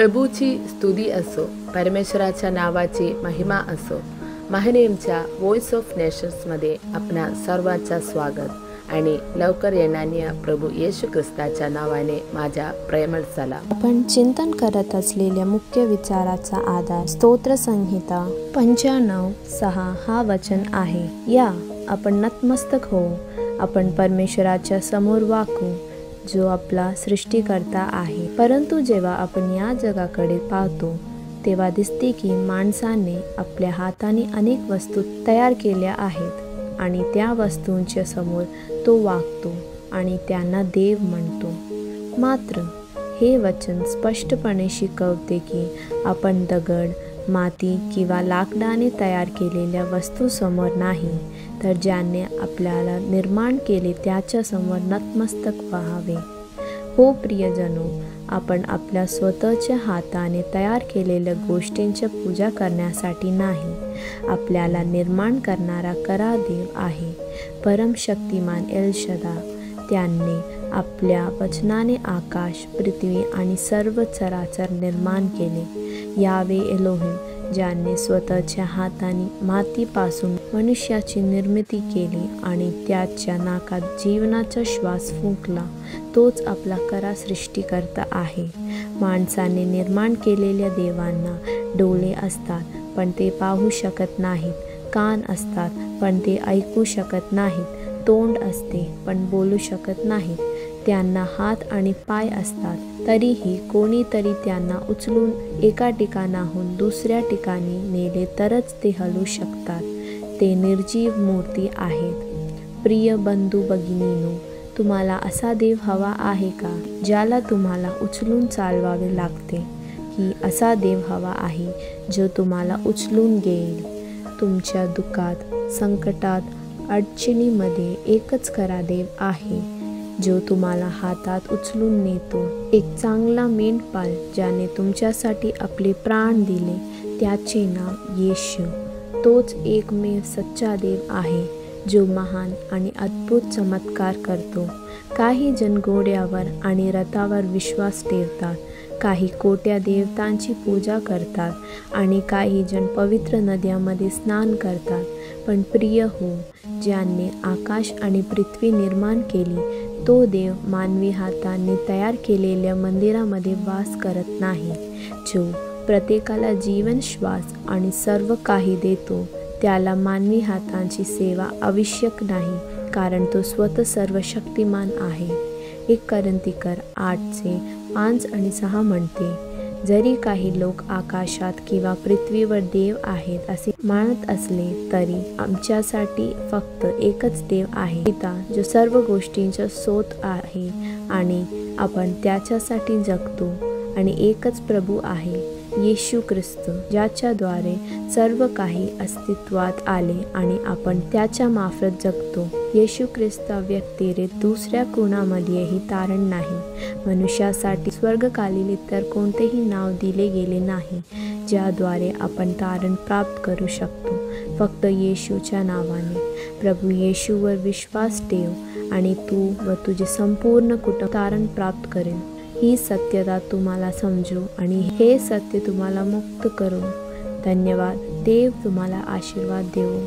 प्रभूची स्तुती असो, परमेश्वराच्या नावाची महिमा असो. महनेमच्या व्हॉइस ऑफ नेशन्समध्ये आपणा सर्वांचं स्वागत आणि लवकर येणाऱ्या प्रभू येशू ख्रिस्ताच्या नावाने माझ्या प्रेमळ सलाम. आपण चिंतन करत असलेल्या मुख्य विचाराचा आधार स्तोत्रसंहिता 95:6 हा वचन आहे. या आपण नतमस्तक होऊ, आपण परमेश्वराच्या समोर वाकू जो आपला सृष्टीकर्ता आहे. परंतु जेव्हा आपण या जगाकडे पाहतो तेव्हा दिसते की माणसाने आपल्या हाताने अनेक वस्तू तयार केल्या आहेत आणि त्या वस्तूंच्या समोर तो वागतो आणि त्यांना देव म्हणतो. मात्र हे वचन स्पष्टपणे शिकवते की आपण दगड, माती किंवा लाकडाने तयार केलेल्या वस्तूसमोर नाही, तर ज्याने आपल्याला निर्माण केले त्याच्यासमोर नतमस्तक व्हावे. हो प्रियजनो, आपण आपल्या स्वतःच्या हाताने तयार केलेल्या गोष्टींची पूजा करण्यासाठी नाही. आपल्याला निर्माण करणारा खरा देव आहे, परमशक्तिमान एल शदाय. त्यांनी आपल्या वचनाने आकाश, पृथ्वी आणि सर्व चराचर निर्माण केले. यावे एलोहिम, ज्याने स्वतःच्या हाताने मातीपासून मनुष्याची निर्मिती केली आणि त्याच्या नाकात जीवनाचा श्वास फुंकला, तोच आपला खरा सृष्टीकर्ता आहे. माणसाने निर्माण केलेल्या देवांना डोळे असतात पण ते पाहू शकत नाहीत, कान असतात पण ते ऐकू शकत नाहीत, तोंड असते पण बोलू शकत नाहीत, त्यांना हात आणि पाय असतात, तरीही कोणीतरी त्यांना उचलून एका ठिकाणाहून दुसऱ्या ठिकाणी नेले तरच ते हलू शकतात. ते निर्जीव मूर्ती आहेत. प्रिय बंधू भगिनींनो, तुम्हाला असा देव हवा आहे का ज्याला तुम्हाला उचलून चालवावे लागते, की असा देव हवा आहे जो तुम्हाला उचलून घेईल? तुमच्या दुःखात, संकटात, अडचणीमध्ये एकच खरा देव आहे जो तुम्हाला हातात उचलून नेतो. एक चांगला मेंढपाळ ज्याने तुमच्यासाठी आपले प्राण दिले, त्याचे नाव येशू. तोच एकमेव सच्चा देव आहे जो महान आणि अद्भुत चमत्कार करतो. काही जण घोड्यावर आणि रथावर विश्वास ठेवतात, काही कोट्या देवतांची पूजा करतात आणि काही जण पवित्र नद्यांमध्ये स्नान करतात. पण प्रिय हो, ज्याने आकाश आणि पृथ्वी निर्माण केली, तो देव मानवी हातांनी तयार केलेल्या मंदिरामध्ये वास करत नाही. जो प्रत्येकाला जीवन, श्वास आणि सर्व काही देतो, त्याला मानवी हातांची सेवा आवश्यक नाही, कारण तो स्वतः सर्वशक्तिमान आहे. 1 कोरिंथियर 8:5-6 म्हणते, जरी काही लोक आकाशात किंवा पृथ्वीवर देव आहेत असे मानत असले तरी आमच्यासाठी फक्त एकच देव आहे, पिता, जो सर्व गोष्टींचा स्रोत आहे आणि आपण त्याच्यासाठी जगतो. आणि एकच प्रभू आहे, येशू ख्रिस्त, ज्याच्याद्वारे सर्व काही अस्तित्वात आले आणि आपण त्याच्या मार्फत जगतो. येशू ख्रिस्ता व्यतिरिक्त दुसऱ्या कोणामध्येही तारण नाही. मनुष्यासाठी स्वर्गखालील इतर कोणतेही नाव दिले गेले नाही ज्याद्वारे आपण तारण प्राप्त करू शकतो, फक्त येशूच्या नावाने. प्रभू येशूवर विश्वास ठेव आणि तू व तुझे संपूर्ण कुटुंब तारण प्राप्त करेल. ही सत्यता तुम्हाला समजू आणि हे सत्य तुम्हाला मुक्त करू. धन्यवाद. देव तुम्हाला आशीर्वाद देवो.